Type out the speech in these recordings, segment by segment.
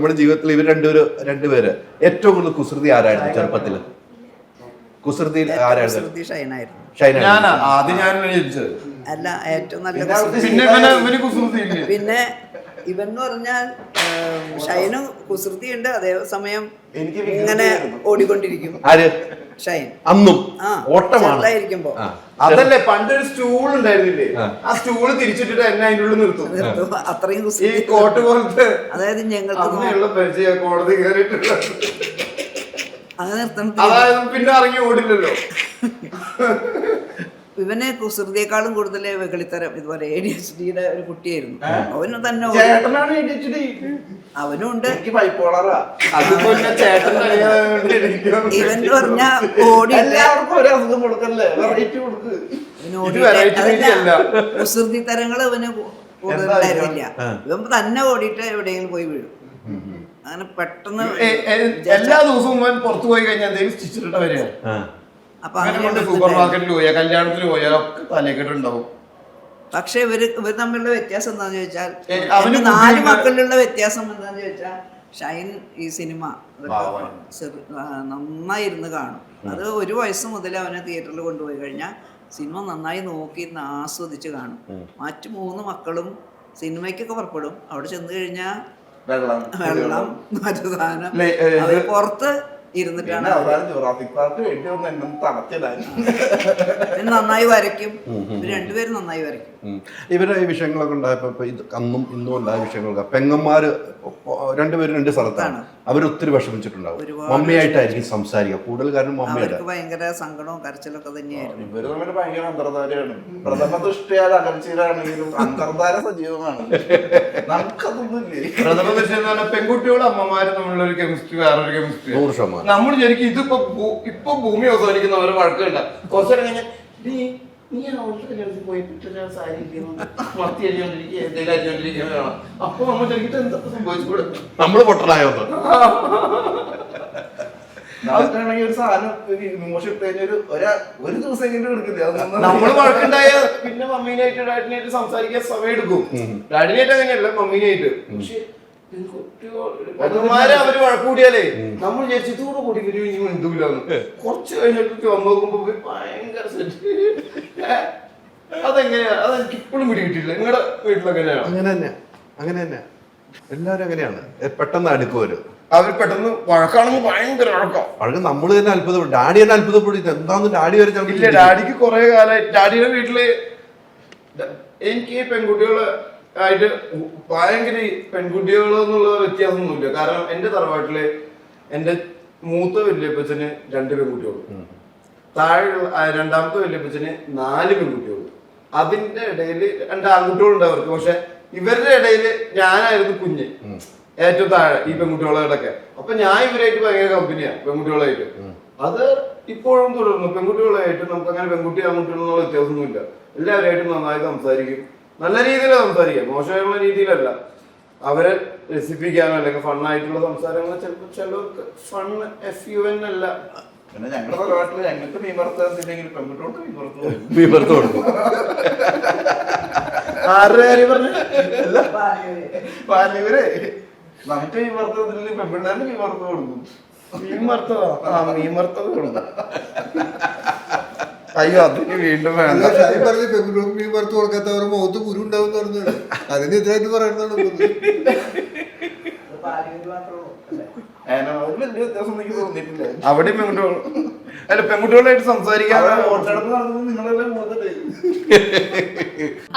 നമ്മുടെ ജീവിതത്തിൽ ഇവർ രണ്ടുപേര് ഏറ്റവും കൂടുതൽ കുസൃതി ആരായിരുന്നു ചെറുപ്പത്തില്? കുസൃതിയിൽ ആരായിരുന്നു? അല്ല, ഏറ്റവും നല്ല പിന്നെ ഇവൻ എന്ന് പറഞ്ഞാൽ ഷൈനും കുസൃതിയുണ്ട്, അതേസമയം ഇങ്ങനെ ഓടിക്കൊണ്ടിരിക്കും. ഷൈൻ അന്നും ഓട്ടമായിരിക്കുമ്പോ അതല്ലേ പണ്ടൊരു സ്റ്റൂൾ ഉണ്ടായിരുന്നില്ലേ, ആ സ്റ്റൂള് തിരിച്ചിട്ടിട്ട് എന്നെ അതിൻ്റെ ഉള്ളിൽ നിർത്തും. അത്രയും ഈ കോട്ട് പോലത്തെ, അതായത് ഞങ്ങൾക്ക് പരിചയം കോടതി കയറിയിട്ടുള്ള അത് നിർത്തണം. അതായത് പിന്നെ ഇറങ്ങി ഓടില്ലല്ലോ. ഇവനെ കുസൃതിയെക്കാളും കൂടുതൽ വെകളിത്തരം ഇതുപോലെ ADHD-യുടെ ഒരു കുട്ടിയായിരുന്നു. അവന് തന്നെ അവനും ഉണ്ട്. ഇവൻ പറഞ്ഞ കുസൃതി തരങ്ങൾ അവന് കൂടുതലുണ്ടായിരുന്നില്ല. ഇവൻ തന്നെ ഓടിയിട്ട് എവിടെയെങ്കിലും പോയി വീഴും. അങ്ങനെ പെട്ടെന്ന് എല്ലാ ദിവസവും പുറത്തു പോയി കഴിഞ്ഞാൽ എന്തെങ്കിലും സ്റ്റിച്ചിട്ട വരിക. അപ്പൊ സൂപ്പർ മാർക്കറ്റിൽ പോയാ കല്യാണത്തിന് പോയാൽ ഒക്കെ തലക്കെട്ടുണ്ടാവും. പക്ഷെ ഇവർ തമ്മിലുള്ള വ്യത്യാസം എന്താന്ന് ചോദിച്ചാൽ, 4 മക്കളിലുള്ള വ്യത്യാസം എന്താന്ന് ചോദിച്ചാൽ, ഷൈൻ ഈ സിനിമ നന്നായിരുന്നു കാണും. അത് 1 വയസ്സ് മുതൽ അവനെ തിയേറ്ററിൽ കൊണ്ടുപോയി കഴിഞ്ഞാൽ സിനിമ നന്നായി നോക്കി ആസ്വദിച്ച് കാണും. മറ്റു 3 മക്കളും സിനിമയ്ക്കൊക്കെ പുറപ്പെടും. അവിടെ ചെന്ന് കഴിഞ്ഞാൽ വെള്ളം മറ്റു സാധനം അവര് പുറത്ത് ഇരുന്നിട്ടാണ്. നന്നായി വരയ്ക്കും, രണ്ടുപേരും നന്നായി വരയ്ക്കും. ഇവരുടെ ഈ വിഷയങ്ങളൊക്കെ ഉണ്ടായപ്പോ അന്നും ഇന്നും ഉണ്ടായ വിഷയങ്ങളൊക്കെ പെങ്ങന്മാര് രണ്ടുപേരും 2 സ്ഥലത്താണ്. അവരൊത്തിരി വിഷമിച്ചിട്ടുണ്ടാവും. മമ്മിയായിട്ടായിരിക്കും സംസാരിക്കുക കൂടുതൽ, കാരണം മമ്മിയായിട്ട് ഭയങ്കര സങ്കടവും കരച്ചിലൊക്കെ തന്നെയായിരുന്നു. ഇവര് തമ്മിൽ ഭയങ്കര അന്തർധാരയാണ്. പ്രഥമ ദൃഷ്ടിയാൽ അകൽച്ചയിലാണെങ്കിലും അന്തർധാര സജീവമാണ്. നമുക്കതൊന്നുമില്ലേ. പ്രഥമ ദൃഷ്ടി എന്ന് പറഞ്ഞാൽ പെൺകുട്ടികളും അമ്മമാരും തമ്മിലുള്ള ഒരു കെമിസ്ട്രി വേറൊരു കെമിസ്ട്രി. 100%. നമ്മൾ ശരിക്കും ഇപ്പൊ ഭൂമി അവസാനിക്കുന്ന അവരെ വഴക്കുണ്ട. കുറച്ചേരം കഴിഞ്ഞാൽ അപ്പൊ നമ്മൾ ശരിക്കും എന്താ സംഭവിച്ചുകൂടെ, നമ്മള് പൊട്ടനായോ? നമുക്കാണെങ്കിൽ ഒരു സാധനം ഇമോഷൻ ഇട്ട് കഴിഞ്ഞ ഒരു ദിവസം എങ്കിലും എടുക്കില്ല. നമ്മള് വഴക്കുണ്ടായ പിന്നെ മമ്മീനായിട്ട് ഡാഡിനായിട്ട് സംസാരിക്കാൻ സമയം എടുക്കും. ഡാഡിനായിട്ട് അങ്ങനെയല്ല, മമ്മീനായിട്ട്. പക്ഷെ അവര് വഴക്കൂടിയാലേ നമ്മൾ വിചാരിച്ചതോടെ കൂടി ഇനി മിണ്ടൂലെന്ന്. കുറച്ച് കഴിഞ്ഞിട്ട് വന്നു നോക്കുമ്പോ ഭയങ്കര സെറ്റ്. അതെങ്ങനെയാ? അതെനിക്ക് ഇപ്പോഴും പിടികിട്ടില്ല. നിങ്ങളുടെ വീട്ടിലെങ്ങനെയാണ്? അങ്ങനെ തന്നെ എല്ലാരും അങ്ങനെയാണ്. പെട്ടെന്ന് അടുക്കുവര് അവർ പെട്ടെന്ന് വഴക്കാണെങ്കിൽ ഭയങ്കര വഴക്കം. നമ്മള് തന്നെ അത്ഭുതപ്പെടും. ഡാഡി തന്നെ അത്ഭുതപ്പെടും. എന്താന്ന് ഡാഡി വരെ ഇല്ല. ഡാഡിക്ക് കുറെ കാലമായി ഡാഡിയുടെ വീട്ടില് എനിക്ക് പെൺകുട്ടികള് ആയിട്ട് ഭയങ്കര പെൺകുട്ടികൾ എന്നുള്ള വ്യത്യാസമൊന്നുമില്ല. കാരണം എന്റെ തറവാട്ടില് എന്റെ മൂത്ത വല്യപ്പച്ചന് 2 പെൺകുട്ടികളും, താഴെയുള്ള രണ്ടാമത്തെ വല്യപ്പച്ചന് 4 പെൺകുട്ടികളും. അതിന്റെ ഇടയിൽ 2 ആൺകുട്ടികളുണ്ട് അവർക്ക്. പക്ഷെ ഇവരുടെ ഇടയിൽ ഞാനായിരുന്നു കുഞ്ഞ്, ഏറ്റവും താഴെ ഈ പെൺകുട്ടികളോടൊക്കെ. അപ്പൊ ഞാൻ ഇവരായിട്ട് ഭയങ്കര കമ്പനിയാണ് പെൺകുട്ടികളായിട്ട്. അത് ഇപ്പോഴും തുടരുന്നു. പെൺകുട്ടികളായിട്ട് നമുക്ക് അങ്ങനെ പെൺകുട്ടി ആൺകുട്ടികളെന്നുള്ള വ്യത്യാസമൊന്നുമില്ല. എല്ലാവരായിട്ടും നന്നായി സംസാരിക്കും. നല്ല രീതിയിൽ സംസാരിക്കാം, മോശമായുള്ള രീതിയിലല്ല. അവരെ രസിപ്പിക്കാനോ അല്ലെങ്കിൽ ഫണ്ണായിട്ടുള്ള സംസാരങ്ങൾ ചിലപ്പോൾ ചിലർക്ക് ഫണ്ണ് FUN അല്ല. പിന്നെ ഞങ്ങളുടെ തറവാട്ടില് ഞങ്ങൾക്ക് മീൻ വറുത്തില്ലെങ്കിൽ പെൺകുട്ടികൾക്ക് മീൻ വറുത്ത് കൊടുക്കും. ആരുടെ കാര്യം പറഞ്ഞു? പാലിവരെ നമുക്ക് മീൻ വറുത്തതിൽ പെൺപിള്ളേർക്ക് മീൻ വറുത്ത് കൊടുക്കും. മീൻ വറുത്തതോ? മീൻ വറുത്തത് കൊടുക്കും. അയ്യോ, അതിന് വീണ്ടും വേണ്ട. പെൺകുട്ടികൾക്ക് മീൻ വറുത്ത് കൊടുക്കാത്തവർ മുഖത്ത് കുരു ഉണ്ടാവും പറഞ്ഞത് അതിന് എതിരായിട്ട് പറയുന്നതാണ്. വലിയ വ്യത്യാസം എനിക്ക് തോന്നിയിട്ടില്ല. അവിടെ പെൺകുട്ടികൾ അല്ല, പെൺകുട്ടികളായിട്ട് സംസാരിക്കാൻ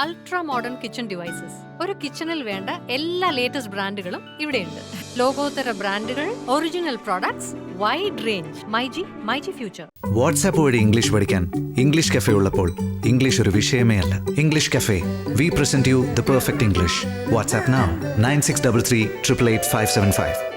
അൾട്രാ മോഡേൺ കിച്ചൺ ഡിവൈസസ്. ഒരു കിച്ചണിൽ വേണ്ട എല്ലാ ലേറ്റസ്റ്റ് ബ്രാൻഡുകളും ഇവിടെയുണ്ട്. ലോകോത്തര ബ്രാൻഡുകൾ, original products, wide range. MyG future. WhatsApp വഴി ഇംഗ്ലീഷ് പഠിക്കാൻ ഇംഗ്ലീഷ് കഫേ ഉള്ളപ്പോൾ ഇംഗ്ലീഷ് ഒരു വിഷയമേ അല്ല. English cafe, we present you the perfect English. WhatsApp now 9633 888 575.